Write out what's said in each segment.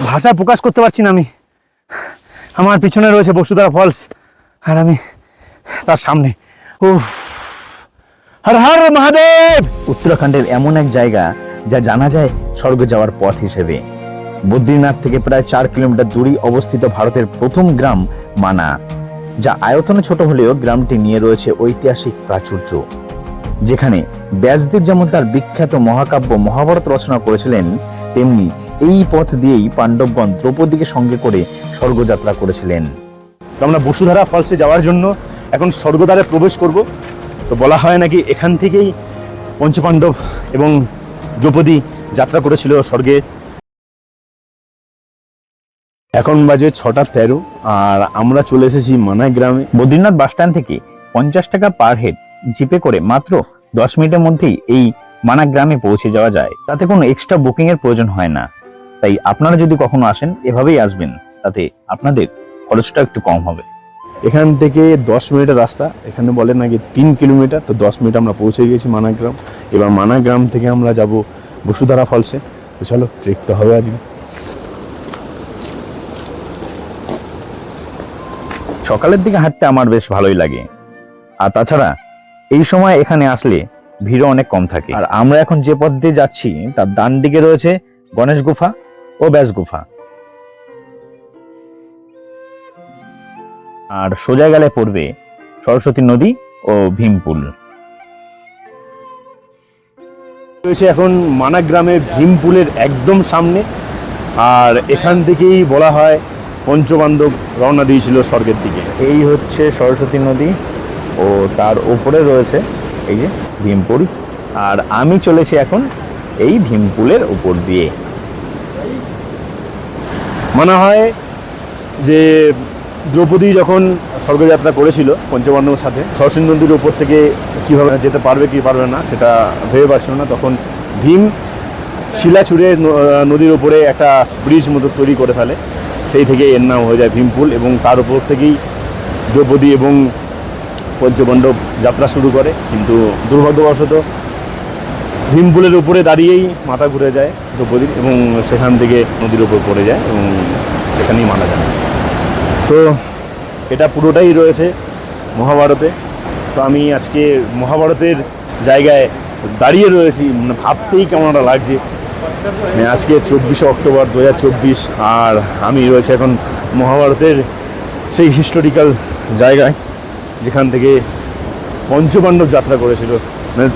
ভাষায় প্রকাশ করতে পারছি না আমি। আমার পিছনে রয়েছে বসুধারা ফলস, আর আমি তার সামনে। উফ, হর হর মহাদেব। উত্তরাখণ্ডের এমন এক জায়গা যা জানা যায় স্বর্গে যাওয়ার পথ হিসেবে। বদ্রীনাথ থেকে প্রায় 4 কিলোমিটার দূরে অবস্থিত ভারতের প্রথম গ্রাম মানা, যা আয়তনে ছোট হলেও গ্রামটি নিয়ে রয়েছে ঐতিহাসিক প্রাচুর্য। যেখানে ব্যাসদেব যেমন তার বিখ্যাত মহাকাব্য মহাভারত রচনা করেছিলেন, তেমনি এই পথ দিয়েই পাণ্ডবগণ দ্রৌপদীকে সঙ্গে করে স্বর্গযাত্রা করেছিলেন। তো আমরা বসুধারা ফলসে যাওয়ার জন্য এখন স্বর্গদ্বারে প্রবেশ করব। তো বলা হয় নাকি এখান থেকেই পঞ্চপাণ্ডব এবং দ্রৌপদী যাত্রা করেছিল স্বর্গে। এখন বাজে 6:13 আর আমরা চলে এসেছি মানাই গ্রামে। বদ্রীনাথ বাসস্ট্যান্ড থেকে 50 টাকা পার হেড জিপে করে মাত্র 10 মিনিটের মধ্যেই এই মানা গ্রামে পৌঁছে যাওয়া যায়। তাতে কোনো এক্সট্রা বুকিং এর প্রয়োজন হয় না। তাই আপনারা যদি কখনো আসেন এভাবেই আসবেন, তাতে আপনাদের খরচটা একটু কম হবে। এখান থেকে 10 মিনিটের রাস্তা, এখানে বলে নাকি 3 কিলোমিটার। তো 10 মিনিট আমরা পৌঁছে গেছি মানা গ্রাম। এবার মানা গ্রাম থেকে আমরা যাব বসুধারা ফলসে। তো চলো দেখতে হবে আজকে। সকালের দিকে হাঁটতে আমার বেশ ভালোই লাগে, আর তাছাড়া এই সময় এখানে আসলে ভিড়ও অনেক কম থাকে। আর আমরা এখন যে পথ দিয়ে যাচ্ছি তার ডান দিকে রয়েছে গণেশ গুফা ও ব্যাস গুফা, আর সোজা গেলে পড়বে সরস্বতী নদী ও ভীমপুল। রয়েছে এখন মানা গ্রামে ভীমপুলের একদম সামনে। আর এখান থেকেই বলা হয় পঞ্চপাণ্ডব রওনা দিয়েছিল স্বর্গের দিকে। এই হচ্ছে সরস্বতী নদী ও তার উপরে রয়েছে এই যে ভীমপুল, আর আমি চলেছি এখন এই ভীমপুলের উপর দিয়ে। মনে হয় যে দ্রৌপদী যখন স্বর্গযাত্রা করেছিল পঞ্চপাণ্ডবের সাথে, সরস্বতী নদীর উপর থেকে কীভাবে যেতে পারবে কি পারবে না সেটা ভেবে পাচ্ছিল না। তখন ভীম শিলা ছুঁড়ে নদীর উপরে একটা ব্রিজ মতো তৈরি করে ফেলে, সেই থেকে এর নাম হয়ে যায় ভীমপুল। এবং তার উপর থেকেই দ্রৌপদী এবং পঞ্চপাণ্ডব যাত্রা শুরু করে। কিন্তু দুর্ভাগ্যবশত ভীমপুলের উপরে দাঁড়িয়েই মাথা ঘুরে যায় দ্রৌপদীর, এবং সেখান থেকে নদীর উপর পড়ে যায় এবং সেখানেই মারা যায়। তো এটা পুরোটাই রয়েছে মহাভারতে। তো আমি আজকে মহাভারতের জায়গায় দাঁড়িয়ে রয়েছি, মানে ভাবতেই কেমন একটা লাগছে। আজকে 24শে অক্টোবর 2024, আর আমি রয়েছে এখন মহাভারতের সেই হিস্টোরিক্যাল জায়গায় যেখান থেকে পঞ্চপাণ্ডব যাত্রা করেছিল। মানে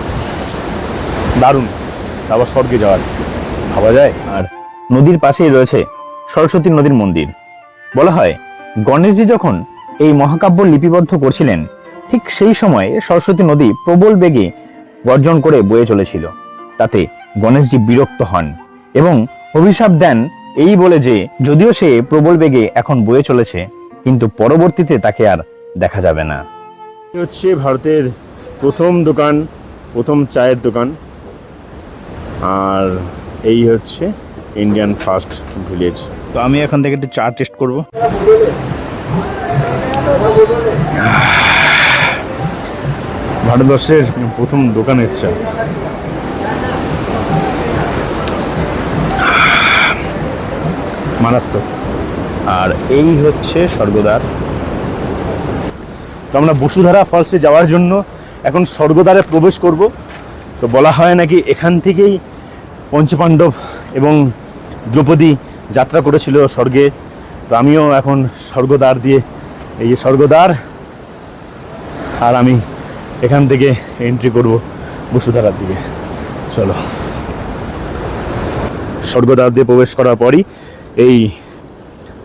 দারুণ। আবার স্বর্গে যাওয়ার ভাবা যায়। আর নদীর পাশেই রয়েছে সরস্বতী নদীর মন্দির। বলা হয় গণেশজি যখন এই মহাকাব্য লিপিবদ্ধ করছিলেন, ঠিক সেই সময়ে সরস্বতী নদী প্রবল বেগে গর্জন করে বয়ে চলেছিল। তাতে গণেশজি বিরক্ত হন এবং অভিশাপ দেন এই বলে যে যদিও সে প্রবল বেগে এখন বয়ে চলেছে, কিন্তু পরবর্তীতে তাকে আর দেখা যাবে না। হচ্ছে ভারতের প্রথম দোকান, প্রথম চায়ের দোকান। আর এই হচ্ছে ইন্ডিয়ান ফার্স্ট ভিলেজ। তো আমি এখান থেকে একটু চা টেস্ট করব। ভারতবর্ষের প্রথম দোকানের চা। মারাত্মক। আর এই হচ্ছে স্বর্গদ্বার। তো আমরা বসুধারা ফলসে যাওয়ার জন্য এখন স্বর্গদ্বারে প্রবেশ করব। তো বলা হয় নাকি এখান থেকেই পঞ্চপাণ্ডব এবং দ্রৌপদী যাত্রা করেছিল স্বর্গে। তো আমিও এখন স্বর্গদ্বার দিয়ে, এই যে স্বর্গদ্বার, আর আমি এখান থেকে এন্ট্রি করব বসুধারার দিকে। চলো, স্বর্গদ্বার দিয়ে প্রবেশ করার পরই এই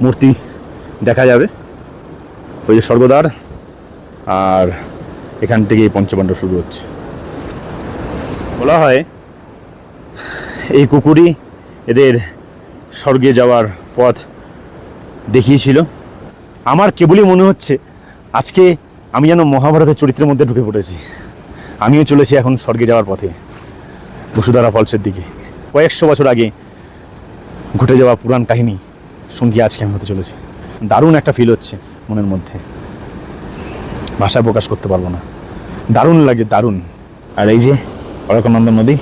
মূর্তি দেখা যাবে, ওই যে স্বর্গদ্বার, আর এখান থেকেই পঞ্চপাণ্ডব শুরু হচ্ছে। বলা হয় এই কুকুরই এদের স্বর্গে যাওয়ার পথ দেখিয়েছিল। আমার কেবলই মনে হচ্ছে আজকে আমি যেন মহাভারতের চরিত্রের মধ্যে ঢুকে পড়েছি। আমিও চলেছি এখন স্বর্গে যাওয়ার পথে বসুধারা ফলসের দিকে। কয়েকশো বছর আগে ঘটে যাওয়া পুরাণ কাহিনী সঙ্গী আজকে আমি হতে চলেছি। দারুণ একটা ফিল হচ্ছে মনের মধ্যে, ভাষায় প্রকাশ করতে পারবো না। দারুণ লাগছে, দারুণ। আর এই যে অলকানন্দা নদী,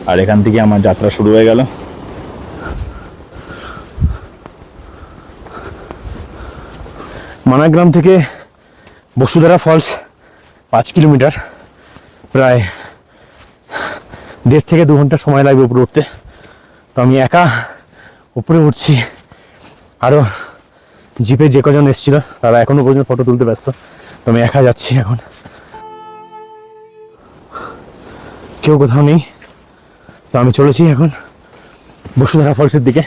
আর এখান থেকে আমার যাত্রা শুরু হয়ে গেল। মানাগ্রাম থেকে বসুধারা ফলস 5 কিলোমিটার, প্রায় 1.5 থেকে 2 ঘন্টা সময় লাগবে উপরে উঠতে। তো আমি একা উপরে উঠছি, আরও জিপে যে কজন এসেছিল তারা এখনো পর্যন্ত ফটো তুলতে ব্যস্ত। তো আমি একা যাচ্ছি, এখন কেউ কোথাও নেই। তো আমি চলেছি এখন বসুধারা ফলসের দিকে।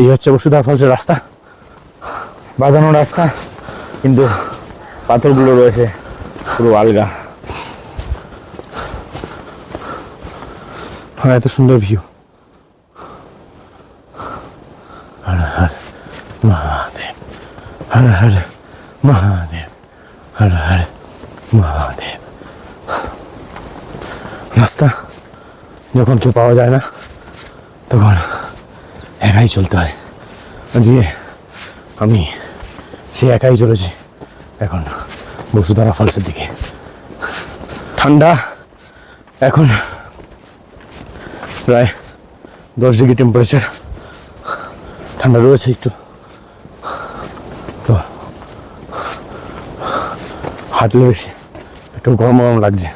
এই হচ্ছে বসুধারা ফলসের রাস্তা, বাঁধানো রাস্তা, কিন্তু পাথরগুলো রয়েছে পুরো আলগা। হ্যাঁ, এত সুন্দর ভিউ। হর হর মহাদেব, হর হর মহাদেব, হর হর মহাদেব। রাস্তা যখন কেউ পাওয়া যায় না তখন একাই চলতে হয়। আজকে আমি সে একাই চলেছি এখন বসুধারা ফলসের দিকে। ঠান্ডা, এখন প্রায় 10 ডিগ্রি টেম্পারেচার, ঠান্ডা রয়েছে একটু। তো হাঁটলে বেশি একটু গরম গরম লাগছে।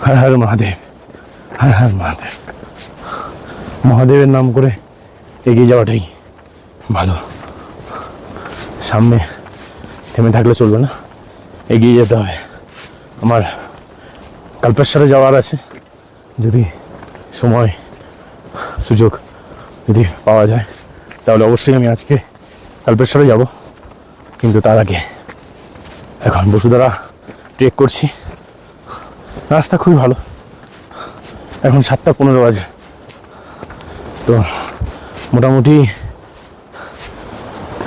হর হর মহাদেব, হর হর মহাদেব। মহাদেবের নাম করে এগিয়ে যাওয়াটাই ভালো, সামনে থেমে থাকলে চলবে না, এগিয়ে যেতে হবে। আমার কালপেশ্বরে যাওয়ার আছে, যদি সময় সুযোগ যদি পাওয়া যায় তাহলে অবশ্যই আমি আজকে কালপেশ্বরে যাব। কিন্তু তার আগে এখন বসুধারা ট্রেক করছি। রাস্তা খুবই ভালো, এখন 7:15 বাজে। তো মোটামুটি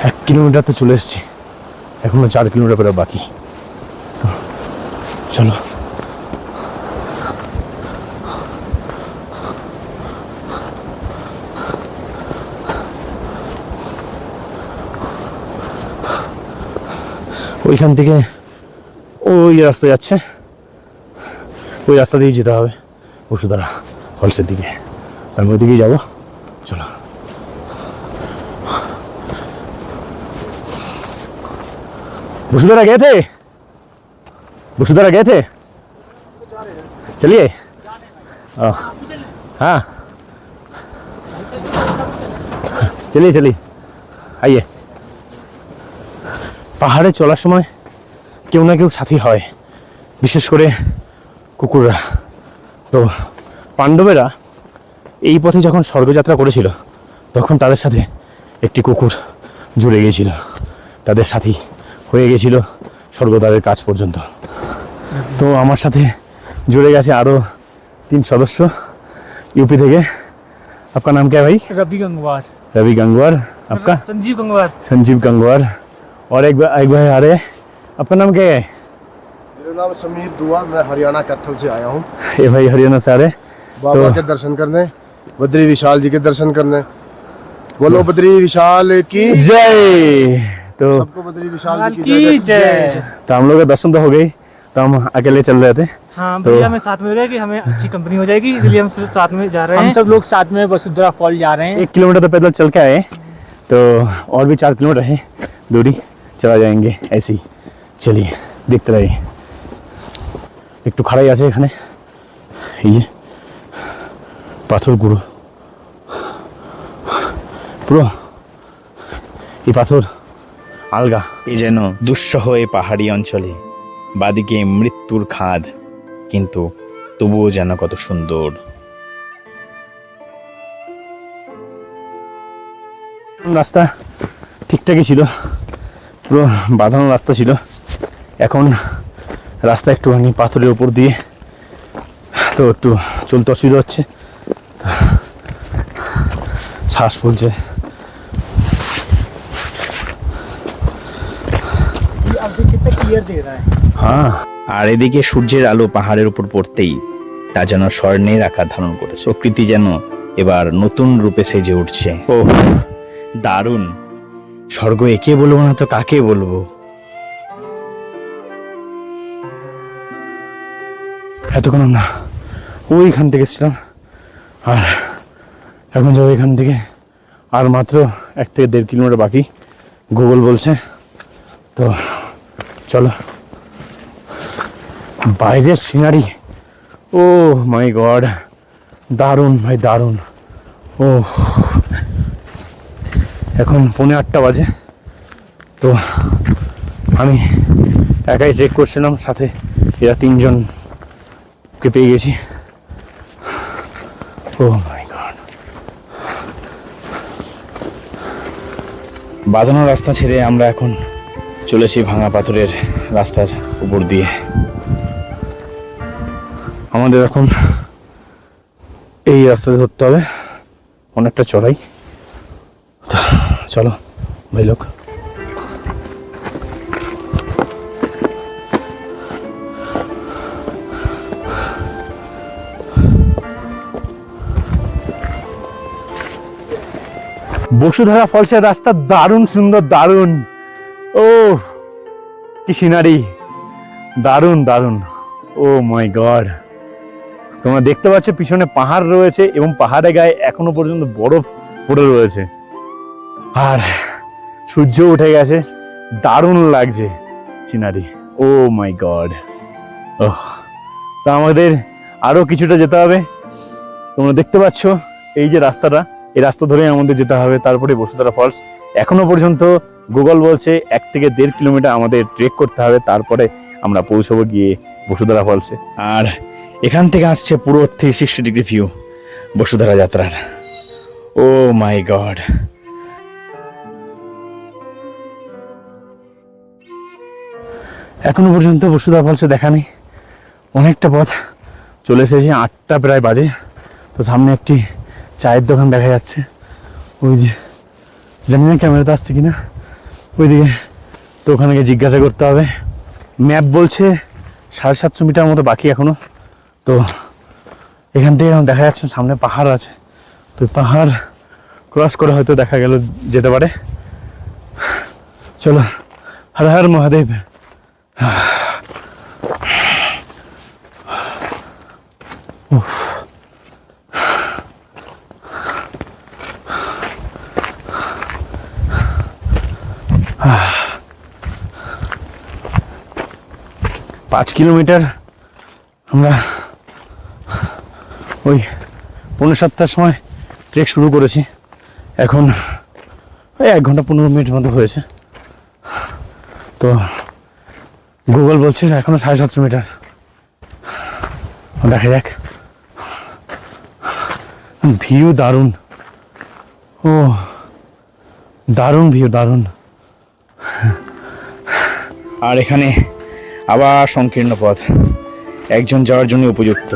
1 কিলোমিটার তো চলে এসেছি, এখনো 4 কিলোমিটার করে বাকি। চলো। ওইখান থেকে ওই রাস্তা যাচ্ছে, ওই রাস্তা দিয়েই যেতে হবে বসুধারা ফলসের দিকে। আমি ওই দিকেই যাবো, চলো। वसुंधरा गए थे? वसुंधरा गए थे? चलिए। हाँ, चलिए चलिए, आइए। পাহাড়ে চলার সময় কেউ না কেউ সাথী হয়, বিশেষ করে কুকুররা। তো পাণ্ডবেরা এই পথে যখন স্বর্গযাত্রা করেছিল তখন তাদের সাথে একটি কুকুর জুড়ে গিয়েছিল, তাদের সাথী হয়ে গেছিল স্বর্গদ্বারের কাছ পর্যন্ত। তো আমার সাথে জুড়ে গেছে আরও 3 सदस्य यूपी থেকে। आपका नाम क्या है भाई? रवि गंगवार। रवि गंगवार। आपका? संजीव गंगवार। संजीव गंगवार। और एक भाई आ रहे हैं, आपका नाम क्या है? मेरा नाम समीर दुआ, मैं हरियाणा कैथल से आया हूँ ये भाई हरियाणा से आ रहे हैं। बाबा के दर्शन करने, बद्री विशाल जी के दर्शन करने। बोलो बद्री विशाल की जय। तो सबको बद्री विशाल जी की जय। तो हम लोग का दर्शन तो हो गई, तो हम अकेले चल रहे थे। हाँ भैया, हमें साथ में हो रहा है कि हमें अच्छी कंपनी हो जाएगी, इसलिए हम साथ में जा रहे हैं। हम सब लोग साथ में वसुंधरा फॉल जा रहे हैं। 1 किलोमीटर तो पैदल चल के आए, तो और भी 4 किलोमीटर है दूरी, चला जाएंगे ऐसे ही। चलिए देखते रहिए। একটু খাড়াই আছে এখানে, এই যে পাথরগুলো পুরো, এই পাথর আলগা। এ যেন দুঃসহ এই পাহাড়ি অঞ্চলে, বাদিকে মৃত্যুর খাদ, কিন্তু তবুও যেন কত সুন্দর। রাস্তা ঠিকঠাকই ছিল, পুরো বাঁধানো রাস্তা ছিল। এখন রাস্তা একটুখানি পাথরের উপর দিয়ে, তো একটু চলতে অসুবিধা হচ্ছে, শ্বাস ফুলছে। कितना क्लियर दे रहा है। হ্যাঁ, আর এদিকে সূর্যের আলো পাহাড়ের উপর পড়তেই তা যেন স্বর্ণের আকার ধারণ করেছে। প্রকৃতি যেন এবার নতুন রূপে সেজে উঠছে। ও দারুণ! স্বর্গ একে বলবো না তো কাকে বলবো। এতক্ষণ আমরা ওইখান থেকে ছিলাম, আর এখন যাবো এখান থেকে আর মাত্র 1 থেকে 1.5 কিলোমিটার বাকি গুগল বলছে। তো চলো। বাইরের সিনারি, ও মাই গড, দারুণ ভাই দারুণ। ও এখন 8:45 বাজে। তো আমি একাই ট্রেক করছিলাম, সাথে এরা 3 জনকে পেয়ে গেছি। ও মাই গড। বাঁধানো রাস্তা ছেড়ে আমরা এখন চলেছি ভাঙা পাথরের রাস্তার উপর দিয়ে। আমাদের এখন এই রাস্তাতে ধরতে হবে, অনেকটা চড়াই। তো চলো ভাই লোক। বসুধারা ফলসের রাস্তা দারুণ সুন্দর, দারুণ। ও কি সিনারি, দারুণ দারুণ। ও মাই গড, তোমরা দেখতে পাচ্ছ পিছনে পাহাড় রয়েছে এবং পাহাড়ের গায়ে এখনো পর্যন্ত বরফ পড়ে রয়েছে, আর সূর্য উঠে গেছে। দারুণ লাগছে সিনারি। ও মাই গড। ও তা আমাদের আরো কিছুটা যেতে হবে। তোমরা দেখতে পাচ্ছ এই যে রাস্তাটা, এই রাস্তা ধরে আমাদের যেতে হবে, তারপরে বসুধারা ফলস। এখনো পর্যন্ত গুগল বলছে 1 থেকে 1.5 কিলোমিটার আমাদের ট্রেক করতে হবে, তারপরে আমরা পৌঁছবো গিয়ে বসুধারা ফলসে। আর এখান থেকে আসছে পুরো 360 ডিগ্রি ভিউ বসুধারা যাত্রার। ও মাই গড। এখনো পর্যন্ত বসুধারা ফলসে দেখা নেই, অনেকটা পথ চলে এসেছি। 8টা প্রায় বাজে। তো সামনে একটি চায়ের দোকান দেখা যাচ্ছে, ওই যে, জানি না ক্যামেরাতে আসছে কিনা, ওইদিকে। তো ওখানে গিয়ে জিজ্ঞাসা করতে হবে। ম্যাপ বলছে 750 মিটার মতো বাকি এখনো। তো এখান থেকে দেখা যাচ্ছে সামনে পাহাড় আছে, তো পাহাড় ক্রস করে হয়তো দেখা গেল যেতে পারে। চলো, হর হর মহাদেব। 5 কিলোমিটার আমরা ওই 7:45 সময় ট্রেক শুরু করেছি। এখন ওই 1 ঘন্টা 15 মিনিট মতো হয়েছে। তো গুগল বলছে এখনো 750 মিটার, দেখা যাক। ভিউ দারুণ, ও দারুণ ভিউ, দারুণ। আর এখানে আবার সংকীর্ণ পথ, একজন যাওয়ার জন্য উপযুক্ত।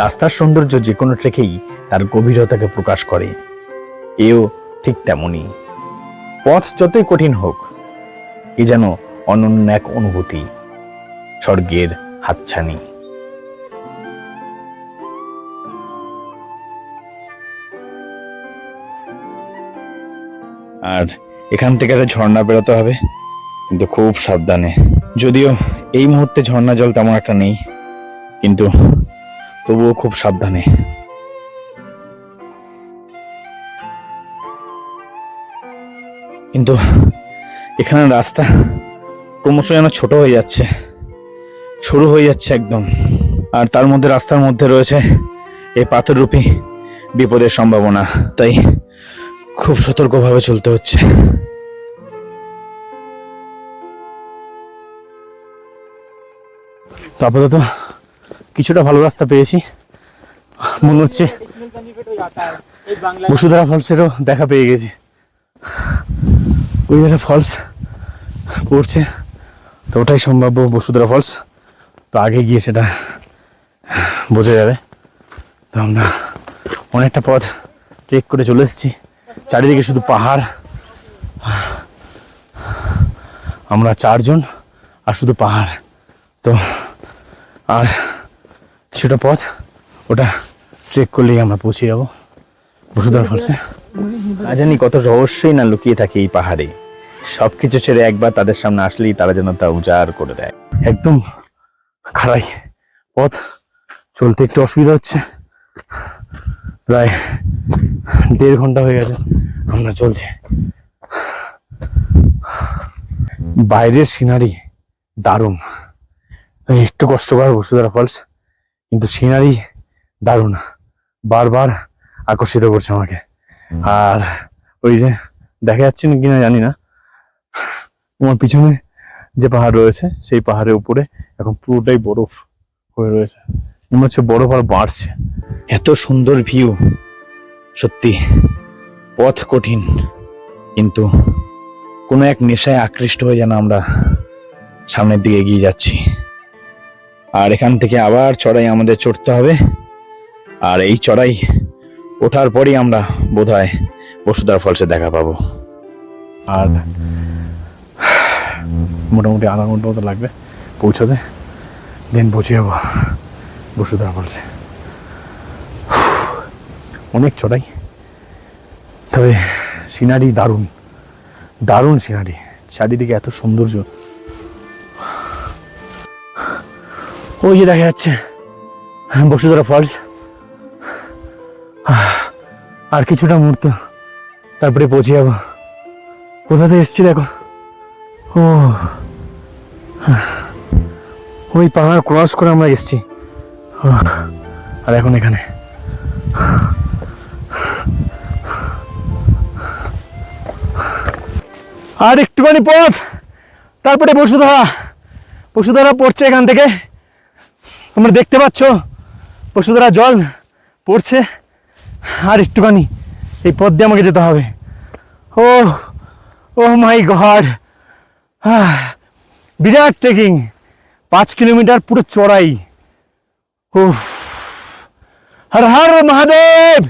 রাস্তার সৌন্দর্য যে কোনো ট্রেকেই তার গভীরতাকে প্রকাশ করে, এও ঠিক তেমনই। পথ যতই কঠিন হোক, এ যেন অনন্য এক অনুভূতি, স্বর্গের হাতছানি। আর এখান থেকে একটা ঝর্ণা বেরোতে হবে, কিন্তু খুব সাবধানে। যদিও এই মুহূর্তে ঝর্ণা জল তেমন একটা নেই, কিন্তু তবুও খুব সাবধানে। কিন্তু এখানে রাস্তা ক্রমশ যেন ছোট হয়ে যাচ্ছে, সরু হয়ে যাচ্ছে একদম। আর তার মধ্যে রাস্তার মধ্যে রয়েছে এই পাথররূপী বিপদের সম্ভাবনা, তাই খুব সতর্কভাবে চলতে হচ্ছে। তো আপাতত কিছুটা ভালো রাস্তা পেয়েছি, মনে হচ্ছে বসুধারা ফলসেরও দেখা পেয়ে গেছি। ওই একটা ফলস পড়ছে, তো ওটাই সম্ভাব্য বসুধারা ফলস। তো আগে গিয়ে সেটা বোঝা যাবে। তো আমরা অনেকটা পথ ট্রেক করে চলে এসেছি, চারিদিকে শুধু পাহাড় আমরা 4 জন আর শুধু পাহাড়। তো আর কিছুটা পথ ওটা ট্রেক করলেই আমরা পৌঁছে যাবো বসুধারা ফলসে। না জানি কত রহস্যই না লুকিয়ে থাকে এই পাহাড়ে। সবকিছু ছেড়ে একবার তাদের সামনে আসলেই তারা যেন তা উজাড় করে দেয়। একদম খাড়াই পথ, চলতে একটু অসুবিধা হচ্ছে। প্রায় 1.5 ঘন্টা হয়ে গেছে আমরা চলছি। বাইরের সিনারি দারুণ, একটু কষ্টকর বসুধারা ফলস, কিন্তু সিনারি দারুণ, বারবার আকর্ষিত করছে আমাকে। আর ওই যে দেখা যাচ্ছে কিনা জানি না, আমার পিছনে যে পাহাড় রয়েছে সেই পাহাড়ের উপরে এখন পুরোটাই বরফ হয়ে রয়েছে, মনে হচ্ছে বরফ আর বাড়ছে। এত সুন্দর ভিউ, সত্যি পথ কঠিন, কিন্তু কোনো এক নেশায় আকৃষ্ট হয়ে যেন আমরা সামনের দিকে এগিয়ে যাচ্ছি। আর এখান থেকে আবার চড়াই আমাদের চড়তে হবে, আর এই চড়াই ওঠার পরই আমরা বোধহয় বসুধারা ফলসে দেখা পাবো। আর মোটামুটি আধা ঘন্টা মতো লাগবে পৌঁছাতে, দেন পৌঁছে যাবো বসুধারা ফলসে। অনেক চড়াই, তবে সিনারি দারুণ, দারুণ সিনারি, চারিদিকে এত সৌন্দর্য। ওই যে দেখা যাচ্ছে বসুধারা ফলস, আর কিছুটা মুহূর্ত তারপরে পৌঁছে যাবো। কোথা থেকে এসছি দেখো, ও ওই পাহাড় ক্রস করে আমরা এসছি, আর এখন এখানে। আর একটুখানি পথ তারপরে বসুধারা, বসুধারা পড়ছে এখান থেকে, তোমরা দেখতে পাচ্ছ বসুধারা জল পড়ছে। আর একটুখানি এই পথ দিয়ে আমাকে যেতে হবে। ও ও মাই গড, বিরাট ট্রেকিং, 5 কিলোমিটার পুরো চড়াই। ও হর হর মহাদেব,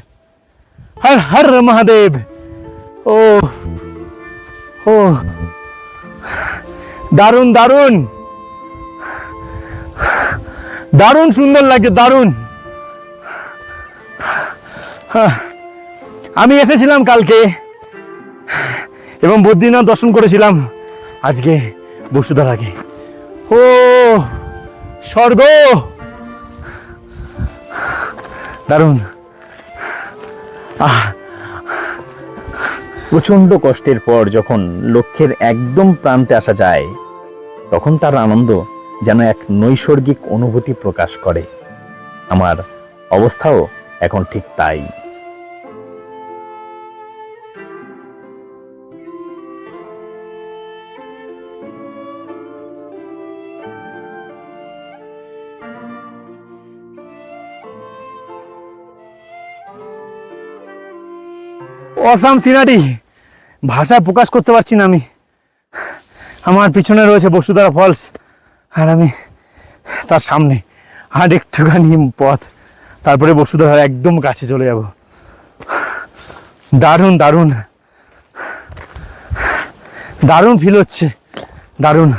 হর হর মহাদেব। ও ও দারুণ দারুণ দারুণ সুন্দর লাগছে, দারুণ। আমি এসেছিলাম কালকে এবং বদ্রীনাথ দর্শন করেছিলাম আজকে বসুধারাকে। ও স্বর্গ, দারুণ। প্রচন্ড কষ্টের পর যখন লক্ষ্যের একদম প্রান্তে আসা যায়, তখন তার আনন্দ যেন এক নৈসর্গিক অনুভূতি প্রকাশ করে। আমার অবস্থাও এখন ঠিক তাই। অসাম সিনারি, ভাষায় প্রকাশ করতে পারছি না আমি। আমার পিছনে রয়েছে বসুধারা ফলস, আর আমি তার সামনে আর একটুখানি পথ, তারপরে বসুধারার একদম কাছে চলে যাব। দারুণ দারুণ দারুণ ফিল হচ্ছে, দারুণ।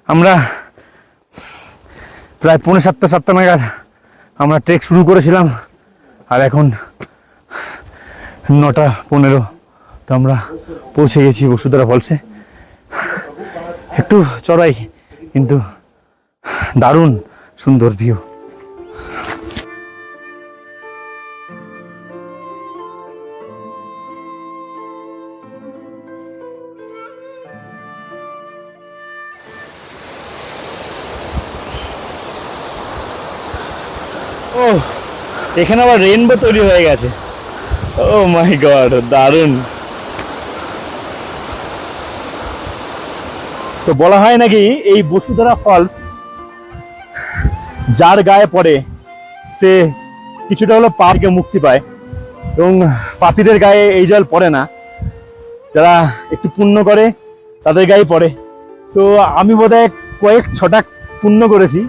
আমরা প্রায় 7:45 নাগাদ আমরা ট্রেক শুরু করেছিলাম, আর এখন 9:15, তো আমরা পৌঁছে গেছি বসুধারা ফলসে। একটু চড়াই, কিন্তু দারুণ সুন্দর ভিউ। ও এখানে আবার রেইনবো তৈরি হয়ে গেছে। ও মাই গড, দারুণ। তো বলা হয় নাকি এই বসুধারা ফলস যার গায়ে পড়ে সে কিছুটা হলো পাপ থেকে মুক্তি পায়, এবং পাপীদের গায়ে এই জল পড়ে না, যারা একটু পুণ্য করে তাদের গায়ে পড়ে। তো আমি বোধহয় কয়েক ছটা পুণ্য করেছি,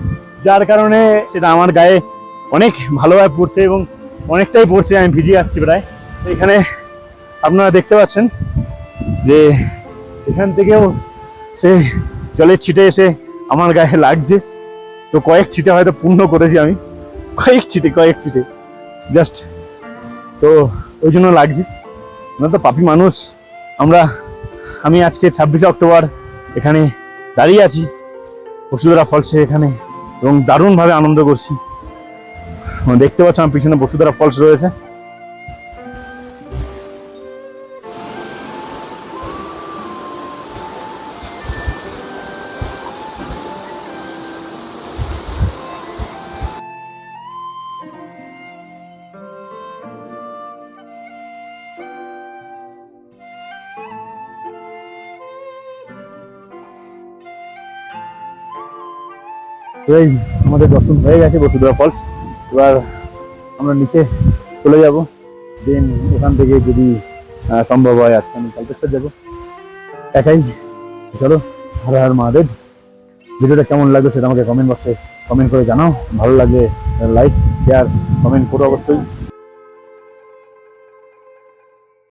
যার কারণে সেটা আমার গায়ে অনেক ভালোভাবে পড়ছে এবং অনেকটাই পড়ছে, আমি ভিজে যাচ্ছি প্রায়। এখানে আপনারা দেখতে পাচ্ছেন যে এখান থেকেও সে জলের ছিটে এসে আমার গায়ে লাগছে, তো কয়েক ছিটে হয়তো পূর্ণ করেছি আমি, কয়েক ছিটে জাস্ট, তো ওই জন্য লাগছে। আমরা তো পাপী মানুষ, আমি আজকে 26শে অক্টোবর এখানে দাঁড়িয়ে আছি বসুন্ধরা ফলসে এখানে, এবং দারুণভাবে আনন্দ করছি। দেখতে পাচ্ছ আমার পিছনে বসুন্ধরা ফলস রয়েছে। এই আমাদের দর্শন হয়ে গেছে বসুন্ধরা ফলস, এবার আমরা নিচে চলে যাব, দেন ওখান থেকে যদি সম্ভব হয় আজকে আমি কালকেশ্বর যাবো একাই। চলো, হর হর মহাদেব। ভিডিওটা কেমন লাগলো সেটা আমাকে কমেন্ট বক্সে কমেন্ট করে জানাও, ভালো লাগলে লাইক শেয়ার কমেন্ট করো অবশ্যই।